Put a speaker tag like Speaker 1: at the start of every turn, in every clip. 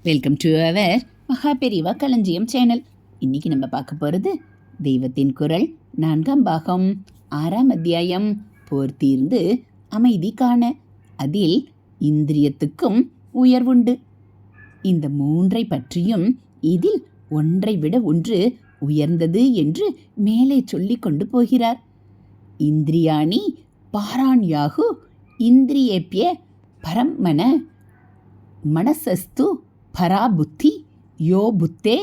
Speaker 1: Welcome to our மகா பெரிவா களஞ்சியம் channel. இன்னைக்கு நம்ம பார்க்க போகிறது தெய்வத்தின் குரல் 4ஆம் பாகம் 6ஆம் அத்தியாயம் போர் தீர்ந்து அமைதி காண. அதில் இந்திரியத்துக்கும் உயர்வுண்டு. இந்த 3ஐ பற்றியும் இதில் ஒன்றை விட ஒன்று உயர்ந்தது என்று மேலே சொல்லிக் கொண்டு போகிறார். இந்திரியாணி பாராண்யாகு இந்திரியேப்ய பரம்மன மனசஸ்து பராபுத்தி யோ புத்தே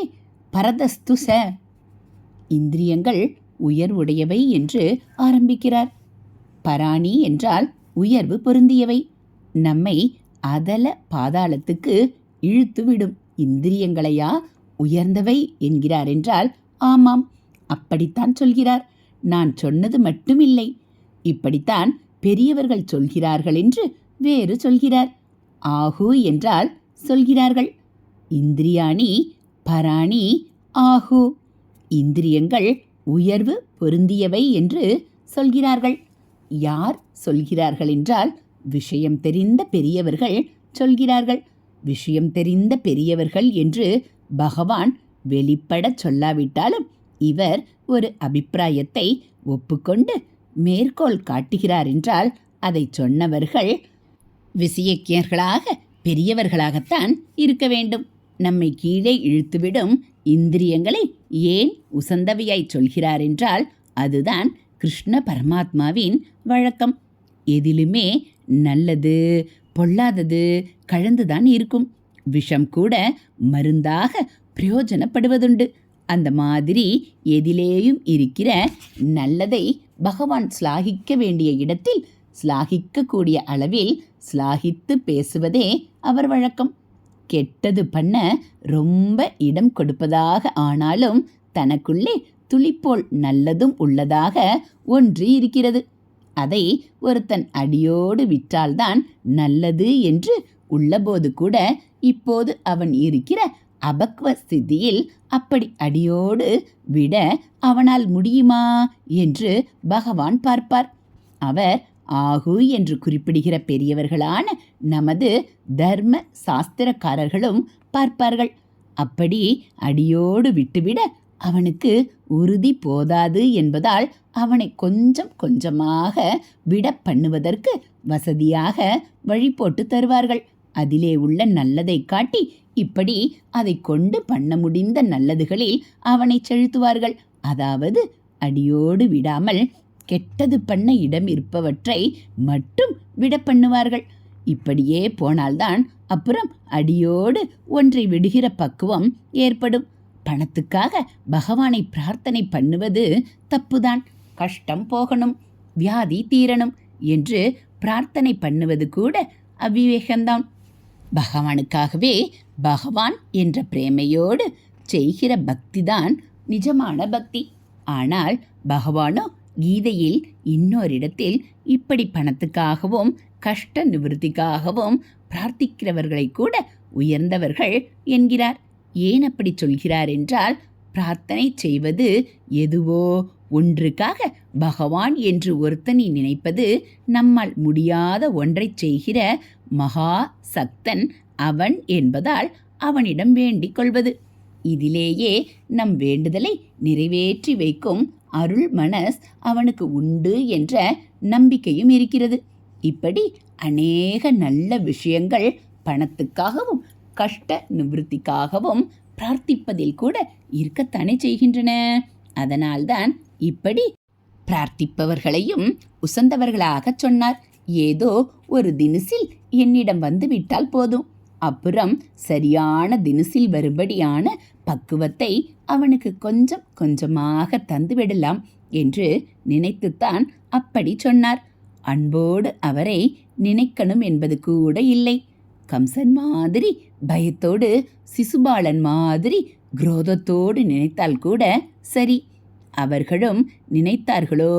Speaker 1: பரதஸ்து ச. இந்திரியங்கள் உயர்வுடையவை என்று ஆரம்பிக்கிறார். பராணி என்றால் உயர்வு பொருந்தியவை. நம்மை அதல பாதாளத்துக்கு இழுத்துவிடும் இந்திரியங்களையா உயர்ந்தவை என்கிறார் என்றால் ஆமாம், அப்படித்தான் சொல்கிறார். நான் சொன்னது மட்டுமில்லை, இப்படித்தான் பெரியவர்கள் சொல்கிறார்கள் என்று வேறு சொல்கிறார். ஆகு என்றால் சொல்கிறார்கள். இந்திரியாணி பராணி ஆகு. இந்திரியங்கள் உயர்வு பொருந்தியவை என்று சொல்கிறார்கள். யார் சொல்கிறார்கள் என்றால் விஷயம் தெரிந்த பெரியவர்கள் சொல்கிறார்கள். விஷயம் தெரிந்த பெரியவர்கள் என்று பகவான் வெளிப்படச் சொல்லாவிட்டாலும் இவர் ஒரு அபிப்பிராயத்தை ஒப்புக்கொண்டு மேற்கோள் காட்டுகிறார் என்றால் அதை சொன்னவர்கள் விசயக்கியர்களாக பெரியவர்களாகத்தான் இருக்க வேண்டும். நம்மை கீழே இழுத்துவிடும் இந்திரியங்களை ஏன் உசந்தவையாய் சொல்கிறார் என்றால் அதுதான் கிருஷ்ண பரமாத்மாவின் வழக்கம். எதிலுமே நல்லது பொல்லாதது கலந்துதான் இருக்கும். விஷம் கூட மருந்தாக பிரயோஜனப்படுவதுண்டு. அந்த மாதிரி எதிலேயும் இருக்கிற நல்லதை பகவான் ஸ்லாகிக்க வேண்டிய இடத்தில் ஸ்லாகிக்கக்கூடிய அளவில் ஸ்லாகித்து பேசுவதே அவர் வழக்கம். கெட்டது பண்ண ரொம்ப இடம் கொடுப்பதாக ஆனாலும் தனக்குள்ளே துளிப்போல் நல்லதும் உள்ளதாக ஒன்று இருக்கிறது. அதை ஒருத்தன் அடியோடு விற்றால்தான் நல்லது என்று உள்ளபோது கூட இப்போது அவன் இருக்கிற அபக்வ ஸ்திதியில் அப்படி அடியோடு விட அவனால் முடியுமா என்று பகவான் பார்ப்பார். அவர் ஆகு என்று குறிப்பிடுகிற பெரியவர்களான நமது தர்ம சாஸ்திரக்காரர்களும் பார்ப்பார்கள். அப்படி அடியோடு விட்டுவிட அவனுக்கு உறுதி போதாது என்பதால் அவனை கொஞ்சம் கொஞ்சமாக விட பண்ணுவதற்கு வசதியாக வழி போட்டு தருவார்கள். அதிலே உள்ள நல்லதை காட்டி இப்படி அதை கொண்டு பண்ண முடிந்த நல்லதுகளில் அவனை செலுத்துவார்கள். அதாவது அடியோடு விடாமல் கெட்டது பண்ண இடம் இருப்பவற்றை மட்டும் விட பண்ணுவார்கள். இப்படியே போனால்தான் அப்புறம் அடியோடு ஒன்றை விடுகிற பக்குவம் ஏற்படும். பணத்துக்காக பகவானை பிரார்த்தனை பண்ணுவது தப்புதான். கஷ்டம் போகணும், வியாதி தீரணும் என்று பிரார்த்தனை பண்ணுவது கூட அவிவேகம்தான். பகவானுக்காகவே பகவான் என்ற பிரேமையோடு செய்கிற பக்திதான் நிஜமான பக்தி. ஆனால் பகவானோ கீதையில் இன்னொரிடத்தில் இப்படி பணத்துக்காகவும் கஷ்ட நிவர்த்திக்காகவும் பிரார்த்திக்கிறவர்களை கூட உயர்ந்தவர்கள் என்கிறார். ஏன் அப்படி சொல்கிறார் என்றால் பிரார்த்தனை செய்வது எதுவோ ஒன்றுக்காக பகவான் என்று ஒருத்தனை நினைப்பது நம்மால் முடியாத ஒன்றை செய்கிற மகா சக்தன் அவன் என்பதால் அவனிடம் வேண்டிக் கொள்வது. இதிலேயே நம் வேண்டுதலை நிறைவேற்றி வைக்கும் அருள் மனஸ் அவனுக்கு உண்டு என்ற நம்பிக்கையும் இருக்கிறது. இப்படி அநேக நல்ல விஷயங்கள் பணத்துக்காகவும் கஷ்ட நிவர்த்திக்காகவும் பிரார்த்திப்பதில் கூட இருக்கத்தானே செய்கின்றன. அதனால்தான் இப்படி பிரார்த்திப்பவர்களையும் உசந்தவர்களாக சொன்னார். ஏதோ ஒரு தினசில் என்னிடம் வந்து விட்டால் போதும், அப்புறம் சரியான தினசில் வரும்படியான பக்குவத்தை அவனுக்கு கொஞ்சம் கொஞ்சமாக தந்துவிடலாம் என்று நினைத்துத்தான் அப்படி சொன்னார். அன்போடு அவரை நினைக்கணும் என்பது கூட இல்லை. கம்சன் மாதிரி பயத்தோடு, சிசுபாலன் மாதிரி குரோதத்தோடு நினைத்தால் கூட சரி. அவர்களும் நினைத்தார்களோ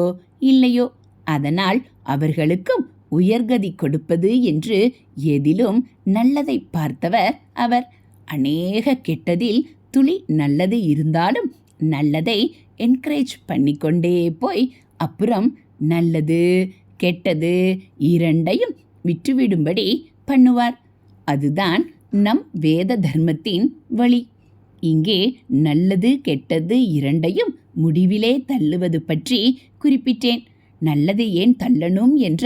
Speaker 1: இல்லையோ, அதனால் அவர்களுக்கும் உயர்கதி கொடுப்பது என்று எதிலும் நல்லதை பார்த்தவர் அவர். அநேக கெட்டதில் துளி நல்லது இருந்தாலும் நல்லதை என்கரேஜ் பண்ணிக்கொண்டே போய் அப்புறம் நல்லது கெட்டது இரண்டையும் விட்டுவிடும்படி பண்ணுவார். அதுதான் நம் வேத தர்மத்தின் வழி. இங்கே நல்லது கெட்டது இரண்டையும் முடிவிலே தள்ளுவது பற்றி குறிப்பிட்டேன். நல்லதை ஏன் தள்ளணும் என்ற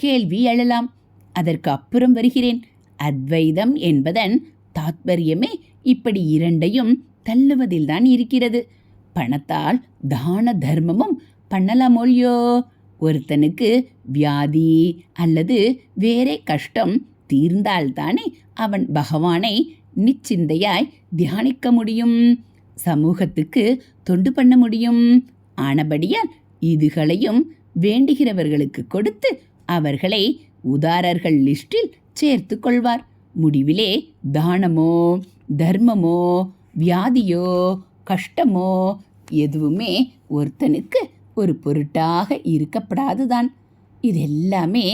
Speaker 1: கேள்வி எழலாம். அதற்கு அப்புறம் வருகிறேன். அத்வைதம் என்பதன் தாத்பரியமே இப்படி இரண்டையும் தள்ளுவதில்தான் இருக்கிறது. பணத்தால் தான தர்மமும் பண்ணலாமோல்யோ? ஒருத்தனுக்கு வியாதி அல்லது வேறே கஷ்டம் தீர்ந்தால்தானே அவன் பகவானை நிச்சிந்தையாய் தியானிக்க முடியும், சமூகத்துக்கு தொண்டு பண்ண முடியும். ஆனபடியால் இதுகளையும் வேண்டுகிறவர்களுக்கு கொடுத்து அவர்களை உதாரர்கள் லிஸ்டில் சேர்த்து கொள்வார். முடிவிலே தானமோ தர்மமோ வியாதியோ கஷ்டமோ எதுவுமே ஒருத்தனுக்கு ஒரு பொருட்டாக இருக்கப்படாதுதான். இதெல்லாமே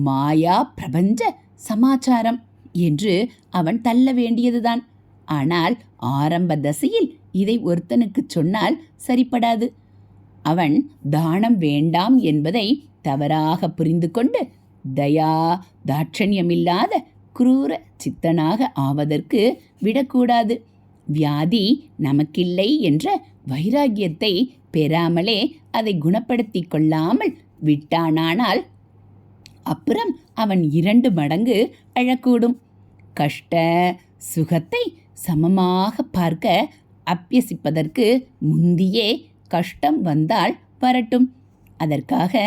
Speaker 1: மாயா பிரபஞ்ச சமாச்சாரம் என்று அவன் தள்ள வேண்டியதுதான். ஆனால் ஆரம்ப தசையில் இதை ஒருத்தனுக்கு சொன்னால் சரிப்படாது. அவன் தானம் வேண்டாம் என்பதை தவறாக புரிந்து கொண்டு தயா தாட்சண்யமில்லாத குரூர சித்தனாக ஆவதற்கு விடக்கூடாது. வியாதி நமக்கில்லை என்ற வைராகியத்தை பெறாமலே அதை குணப்படுத்தி கொள்ளாமல் விட்டானானால் அப்புறம் அவன் 2 மடங்கு அழக்கூடும். கஷ்ட சுகத்தை சமமாக பார்க்க அபியசிப்பதற்கு முந்தியே கஷ்டம் வந்தால் வரட்டும், அதற்காக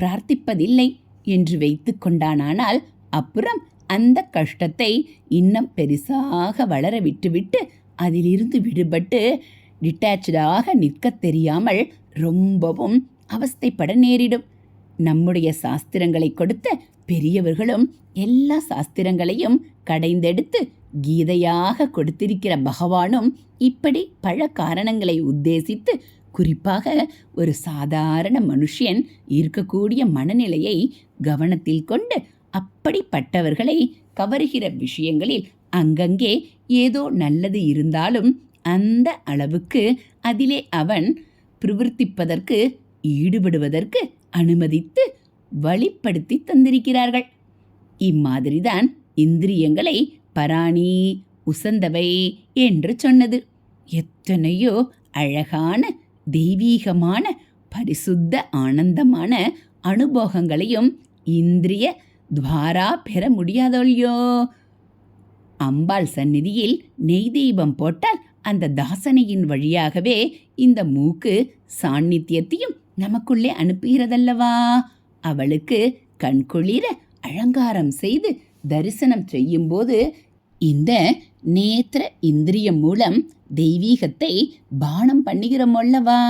Speaker 1: பிரார்த்திப்பதில்லை என்று வைத்து கொண்டானால் அப்புறம் அந்த கஷ்டத்தை இன்னும் பெரிசாக வளர விட்டுவிட்டு அதிலிருந்து விடுபட்டு டிட்டாச்சாக நிற்க தெரியாமல் ரொம்பவும் அவஸ்தைப்பட நேரிடும். நம்முடைய சாஸ்திரங்களை கொடுத்த பெரியவர்களும் எல்லா சாஸ்திரங்களையும் கடைந்தெடுத்து கீதையாக கொடுத்திருக்கிற பகவானும் இப்படி பல காரணங்களை உத்தேசித்து குறிப்பாக ஒரு சாதாரண மனுஷன் இருக்கக்கூடிய மனநிலையை கவனத்தில் கொண்டு அப்படிப்பட்டவர்களை கவருகிற விஷயங்களில் அங்கங்கே ஏதோ நல்லது இருந்தாலும் அந்த அளவுக்கு அதிலே அவன் பிரவர்த்திப்பதற்கு ஈடுபடுவதற்கு அனுமதித்து வழிப்படுத்தி தந்திருக்கிறார்கள். இம்மாதிரிதான் இந்திரியங்களை பராணி உசந்தவை என்று சொன்னது. எத்தனையோ அழகான தெய்வீகமான பரிசுத்த ஆனந்தமான அனுபவங்களையும் இந்திரிய துவாரா பெற முடியாதோல்யோ? அம்பாள் சந்நிதியில் நெய் தீபம் போட்டால் அந்த தாசனையின் வழியாகவே இந்த மூக்கு சாநித்தியத்தையும் நமக்குள்ளே அனுப்புகிறதல்லவா? அவளுக்கு கண்குளிர அலங்காரம் செய்து தரிசனம் செய்யும்போது இந்த நேத்திர இந்திரியம் மூலம் தெய்வீகத்தை பானம் பண்ணுகிறோமல்லவா?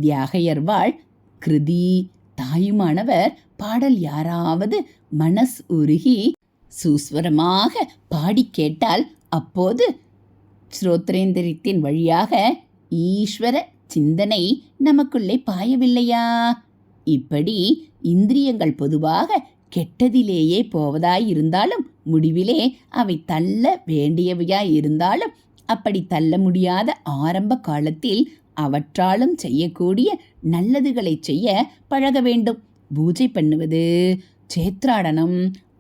Speaker 1: தியாகையர்வாள் கிருதி தாயுமானவர் பாடல் யாராவது மனஸ் உருகி சுஸ்வரமாக பாடி கேட்டால் அப்போது ஸ்ரோத்ரேந்திரியத்தின் வழியாக ஈஸ்வர சிந்தனை நமக்குள்ளே பாயவில்லையா? இப்படி இந்திரியங்கள் பொதுவாக கெட்டதிலேயே போவதாயிருந்தாலும் முடிவிலே அவை தள்ள வேண்டியவையாயிருந்தாலும் அப்படி தள்ள முடியாத ஆரம்ப காலத்தில் அவற்றாலும் செய்யக்கூடிய நல்லதுகளை செய்ய பழக வேண்டும். பூஜை பண்ணுவது, சேத்ராடனம்,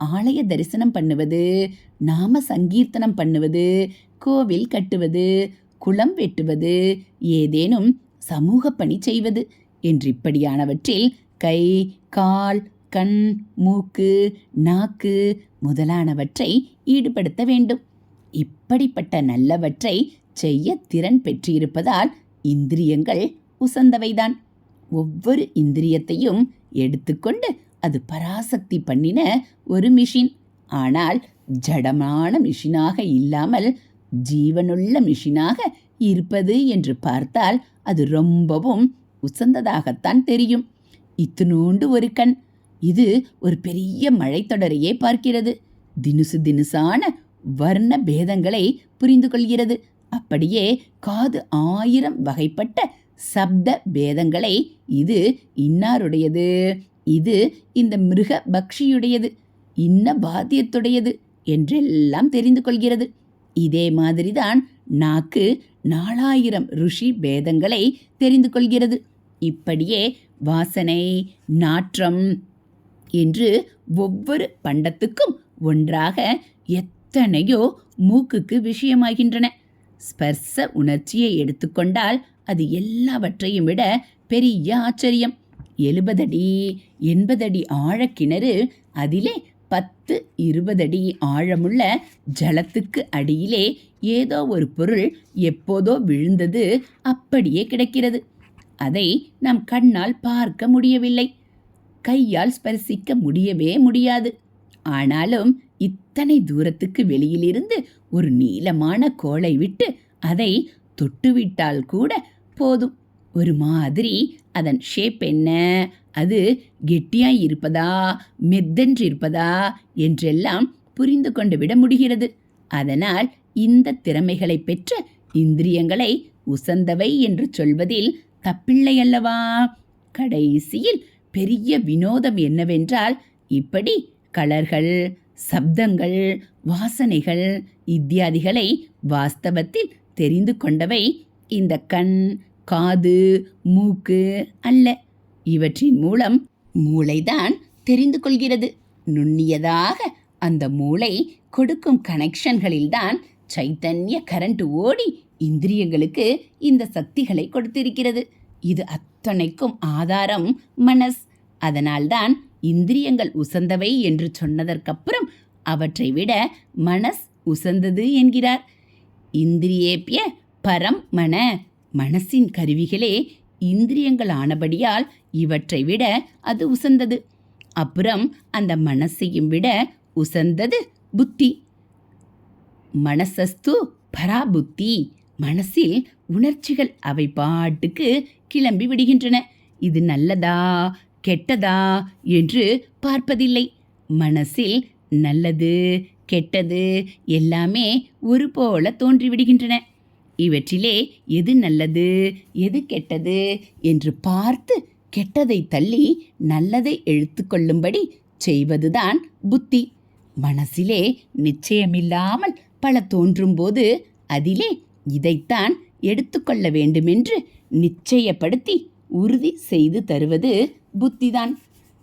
Speaker 1: ஆலய தரிசனம் பண்ணுவது, நாம சங்கீர்த்தனம் பண்ணுவது, கோவில் கட்டுவது, குளம் வெட்டுவது, ஏதேனும் சமூக பணி செய்வது என்று இப்படியானவற்றில் கை கால் கண் மூக்கு நாக்கு முதலானவற்றை ஈடுபடுத்த வேண்டும். இப்படிப்பட்ட நல்லவற்றை செய்ய திறன் பெற்றிருப்பதால் இந்திரியங்கள் உசந்தவைதான். ஒவ்வொரு இந்திரியத்தையும் எடுத்துக்கொண்டு அது பராசக்தி பண்ணின ஒரு மிஷின். ஆனால் ஜடமான மிஷினாக இல்லாமல் ஜீவனுள்ள மிஷினாக இருப்பது என்று பார்த்தால் அது ரொம்பவும் உசந்ததாகத்தான் தெரியும். இத்தினோண்டு ஒரு கண், இது ஒரு பெரிய மழைத்தொடரையே பார்க்கிறது. தினுசு தினுசான வர்ண பேதங்களை புரிந்து கொள்கிறது. அப்படியே காது 1000 வகைப்பட்ட சப்த பேதங்களை இது இன்னாருடையது, இது இந்த மிருக பக்ஷியுடையது, இன்ன பாத்தியத்துடையது என்றெல்லாம் தெரிந்து கொள்கிறது. இதே மாதிரிதான் நாக்கு 4000 ருஷி பேதங்களை தெரிந்து கொள்கிறது. இப்படியே வாசனை நாற்றம் என்று ஒவ்வொரு பண்டத்துக்கும் ஒன்றாக எத்தனையோ மூக்குக்கு விஷயமாகின்றன. ஸ்பர்ச உணர்ச்சியை எடுத்துக்கொண்டால் அது எல்லாவற்றையும் விட பெரிய ஆச்சரியம். 70 அடி 80 அடி ஆழக்கிணறு, அதிலே 10 20 அடி ஆழமுள்ள ஜலத்துக்கு அடியிலே ஏதோ ஒரு பொருள் எப்போதோ விழுந்தது அப்படியே கிடக்கிறது. அதை நம் கண்ணால் பார்க்க முடியவில்லை, கையால் ஸ்பர்சிக்க முடியவே முடியாது. ஆனாலும் இத்தனை தூரத்துக்கு வெளியிலிருந்து ஒரு நீளமான கோலை விட்டு அதை தொட்டுவிட்டால் கூட போதும். ஒரு மாதிரி அதன் ஷேப் என்ன, அது கெட்டியாய் இருப்பதா மெத்தென்றிருப்பதா என்றெல்லாம் புரிந்து கொண்டு விட முடிகிறது. அதனால் இந்த திறமைகளை பெற்ற இந்திரியங்களை உசந்தவை என்று சொல்வதில் தப்பில்லை அல்லவா? கடைசியில் பெரிய வினோதம் என்னவென்றால், இப்படி கலர்கள், சப்தங்கள், வாசனைகள் இத்தியாதிகளை வாஸ்தவத்தில் தெரிந்து கொண்டவை இந்த கண், காது, மூக்கு அல்ல. இவற்றின் மூலம் மூளைதான் தெரிந்து கொள்கிறது. நுண்ணியதாக அந்த மூளை கொடுக்கும் கனெக்ஷன்களில்தான் சைத்தன்ய கரண்ட் ஓடி இந்திரியங்களுக்கு இந்த சக்திகளை கொடுத்திருக்கிறது. இது அத்தனைக்கும் ஆதாரம் மனஸ். அதனால்தான் இந்திரியங்கள் உசந்தவை என்று சொன்னதற்கப்புறம் அவற்றை விட மனஸ் உசந்தது என்கிறார். இந்திரியேபிய பரம் மன, மனசின் கருவிகளே இந்திரியங்கள் ஆனபடியால் இவற்றை விட அது உசந்தது. அப்புறம் அந்த மனசையும் விட உசந்தது புத்தி. மனசஸ்து பராபுத்தி. மனசில் உணர்ச்சிகள் அவை பாட்டுக்கு கிளம்பி விடுகின்றன. இது நல்லதா கெட்டதா என்று பார்ப்பதில்லை. மனசில் நல்லது கெட்டது எல்லாமே ஒரு போல தோன்றிவிடுகின்றன. இவற்றிலே எது நல்லது எது கெட்டது என்று பார்த்து கெட்டதை தள்ளி நல்லதை எடுத்துக்கொள்ளும்படி செய்வதுதான் புத்தி. மனசிலே நிச்சயமில்லாமல் பல தோன்றும்போது அதிலே இதைத்தான் எடுத்துக்கொள்ள வேண்டுமென்று நிச்சயப்படுத்தி உறுதி செய்து தருவது புத்திதான்.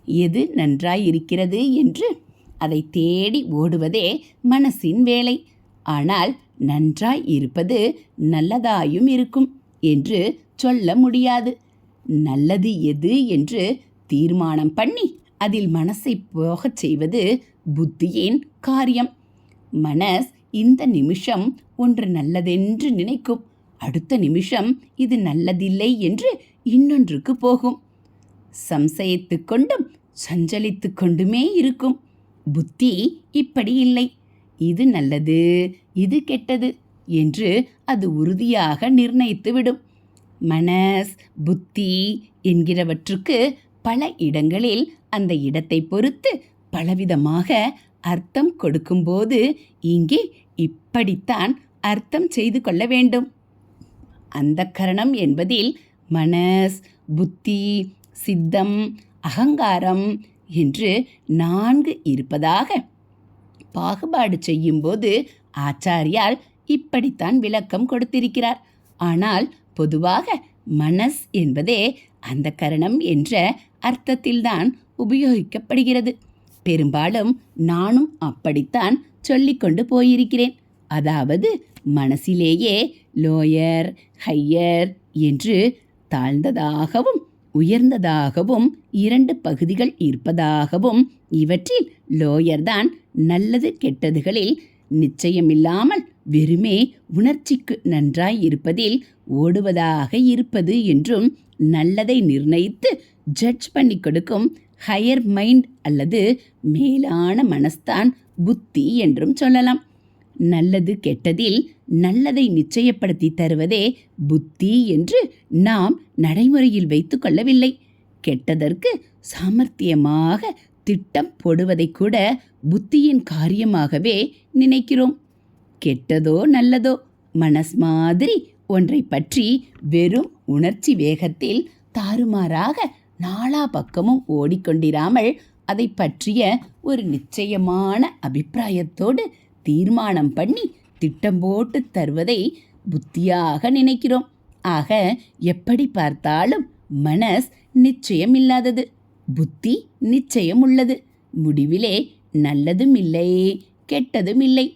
Speaker 1: எது நன்றாயிருக்கிறது என்று அதை தேடி ஓடுவதே மனசின் வேலை. ஆனால் நன்றாய் இருப்பது நல்லதாயும் இருக்கும் என்று சொல்ல முடியாது. நல்லது எது என்று தீர்மானம் பண்ணி அதில் மனசை போகச் செய்வது புத்தியின் காரியம். மனஸ் இந்த நிமிஷம் ஒன்று நல்லதென்று நினைக்கும், அடுத்த நிமிஷம் இது நல்லதில்லை என்று இன்னொன்றுக்கு போகும். சம்சயித்து கொண்டும் சஞ்சலித்து கொண்டுமே இருக்கும். புத்தி இப்படி இல்லை. இது நல்லது இது கெட்டது என்று அது உறுதியாக நிர்ணயித்துவிடும். மனஸ் புத்தி என்கிறவற்றுக்கு பல இடங்களில் அந்த இடத்தை பொறுத்து பலவிதமாக அர்த்தம் கொடுக்கும்போது இங்கே இப்படித்தான் அர்த்தம் செய்து கொள்ள வேண்டும். அந்த கரணம் என்பதில் மனஸ் புத்தி சித்தம் அகங்காரம் என்று 4 இருப்பதாக பாகுபாடு செய்யும்போது ஆச்சாரியால் இப்படித்தான் விளக்கம் கொடுத்திருக்கிறார். ஆனால் பொதுவாக மனஸ் என்பதே அந்த கரணம் என்ற அர்த்தத்தில்தான் உபயோகிக்கப்படுகிறது. பெரும்பாலும் நானும் அப்படித்தான் சொல்லிக்கொண்டு போயிருக்கிறேன். அதாவது மனசிலேயே லோயர் ஹையர் என்று தாழ்ந்ததாகவும் உயர்ந்ததாகவும் 2 பகுதிகள் இருப்பதாகவும், இவற்றில் லோயர்தான் நல்லது கெட்டதுகளில் நிச்சயமில்லாமல் வெறுமே உணர்ச்சிக்கு நன்றாய் இருப்பதில் ஓடுவதாக இருப்பது என்றும், நல்லதை நிர்ணயித்து ஜட்ஜ் பண்ணி கொடுக்கும் ஹையர் மைண்ட் அல்லது மேலான மனஸ்தான் புத்தி என்றும் சொல்லலாம். நல்லது கெட்டதில் நல்லதை நிச்சயப்படுத்தி தருவதே புத்தி என்று நாம் நடைமுறையில் வைத்து கொள்ளவில்லை. கெட்டதற்கு சாமர்த்தியமாக திட்டம் போடுவதை கூட புத்தியின் காரியமாகவே நினைக்கிறோம். கெட்டதோ நல்லதோ மனஸ் மாதிரி ஒன்றை பற்றி வெறும் உணர்ச்சி வேகத்தில் தாறுமாறாக நாலா பக்கமும் ஓடிக்கொண்டிராமல் அதை பற்றிய ஒரு நிச்சயமான அபிப்பிராயத்தோடு தீர்மானம் பண்ணி திட்டம் போட்டு தருவதை புத்தியாக நினைக்கிறோம். ஆக எப்படி பார்த்தாலும் மனஸ் நிச்சயம் இல்லாதது, புத்தி நிச்சயம் உள்ளது. முடிவிலே நல்லதும் இல்லை கெட்டதும் இல்லை.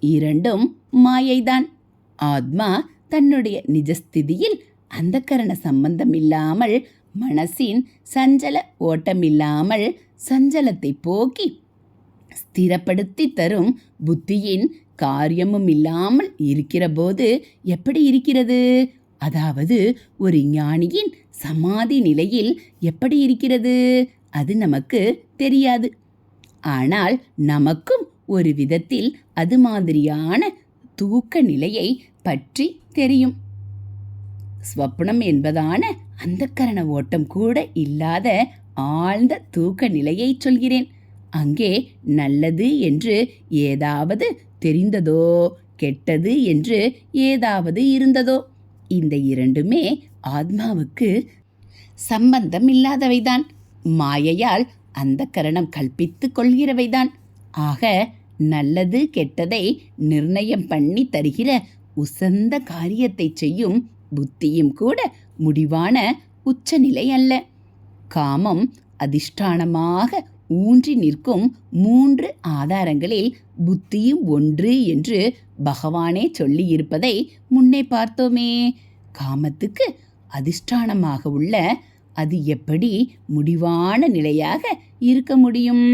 Speaker 1: இரண்டும் மாயைதான். ஆத்மா தன்னுடைய நிஜஸ்திதியில் அந்தக்கரண சம்பந்தம் இல்லாமல், மனசின் சஞ்சல ஓட்டமில்லாமல் சஞ்சலத்தை போக்கி ஸ்திரப்படுத்தி தரும் புத்தியின் காரியமும் இல்லாமல் இருக்கிற போது எப்படி இருக்கிறது? அதாவது ஒரு ஞானியின் சமாதி நிலையில் எப்படி இருக்கிறது? அது நமக்கு தெரியாது. ஆனால் நமக்கும் ஒரு விதத்தில் அது மாதிரியான தூக்க நிலையை பற்றி தெரியும். ஸ்வப்னம் என்பதான அந்தக்கரண ஓட்டம் கூட இல்லாத ஆழ்ந்த தூக்க நிலையை சொல்கிறேன். அங்கே நல்லது என்று ஏதாவது தெரிந்ததோ, கெட்டது என்று ஏதாவது இருந்ததோ, இந்த இரண்டுமே ஆத்மாவுக்கு சம்பந்தம் இல்லாதவைதான். மாயையால் அந்த கரணம் கல்பித்து கொள்கிறவைதான். ஆக நல்லது கெட்டதை நிர்ணயம் பண்ணி தருகிற உசந்த காரியத்தை செய்யும் புத்தியும் கூட முடிவான உச்சநிலை அல்ல. காமம் அதிஷ்டானமாக ஊன்றி நிற்கும் 3 ஆதாரங்களில் புத்தியும் ஒன்று என்று பகவானே சொல்லியிருப்பதை முன்னே பார்த்தோமே. காமத்துக்கு அதிஷ்டானமாக உள்ள அது எப்படி முடிவான நிலையாக இருக்க முடியும்?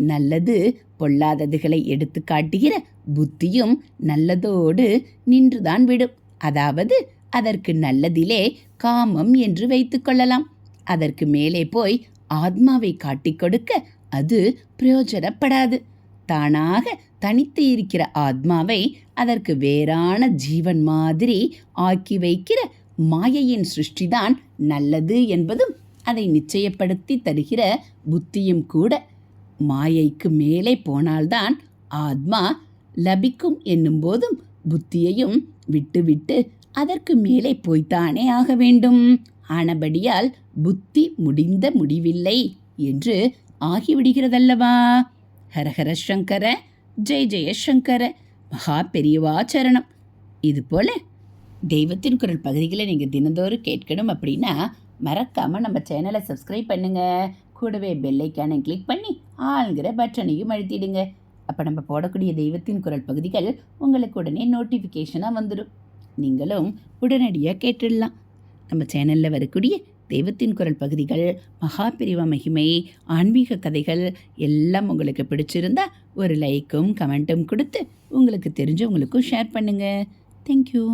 Speaker 1: நல்லது பொல்லாததுகளை எடுத்து காட்டுகிற புத்தியும் நல்லதோடு நின்றுதான் விடும். அதாவது அதற்கு நல்லதிலே காமம் என்று வைத்துக்கொள்ளலாம். அதற்கு மேலே போய் ஆத்மாவை காட்டிக் கொடுக்க அது பிரயோஜனப்படாது. தானாக தனித்து இருக்கிற ஆத்மாவை அதற்கு வேறான ஜீவன் மாதிரி ஆக்கி வைக்கிற மாயையின் சிருஷ்டிதான் நல்லது என்பதும் அதை நிச்சயப்படுத்தி தருகிற புத்தியும் கூட. மாயைக்கு மேலே போனால்தான் ஆத்மா லபிக்கும் என்னும்போதும் புத்தியையும் விட்டுவிட்டு அதற்கு மேலே போய்த்தானே ஆக வேண்டும். ஆனபடியால் புத்தி முடிந்த முடிவில்லை என்று ஆகிவிடுகிறதல்லவா? ஹரஹர சங்கர, ஜெய ஜெய சங்கர, மகா பெரியவா சரணம். இதுபோல் தெய்வத்தின் குரல் பகுதிகளை நீங்கள் தினந்தோறும் கேட்கணும் அப்படின்னா மறக்காமல் நம்ம சேனலை சப்ஸ்கிரைப் பண்ணுங்கள். கூடவே பெல்லைக்கானை கிளிக் பண்ணி ஆளுங்கிற பட்டனையும் அழுத்திடுங்க. அப்போ நம்ம போடக்கூடிய தெய்வத்தின் குரல் பகுதிகள் உங்களுக்கு உடனே நோட்டிஃபிகேஷனாக வந்துடும். நீங்களும் உடனடியாக கேட்டுடலாம். நம்ம சேனலில் வரக்கூடிய தெய்வத்தின் குரல் பகுதிகள், மகா பெரியவா மகிமை, ஆன்மீக கதைகள் எல்லாம் உங்களுக்கு பிடிச்சிருந்தா ஒரு லைக்கும் கமெண்ட்டும் கொடுத்து உங்களுக்கு தெரிஞ்சவங்களுக்கும் ஷேர் பண்ணுங்கள். தேங்க்யூ.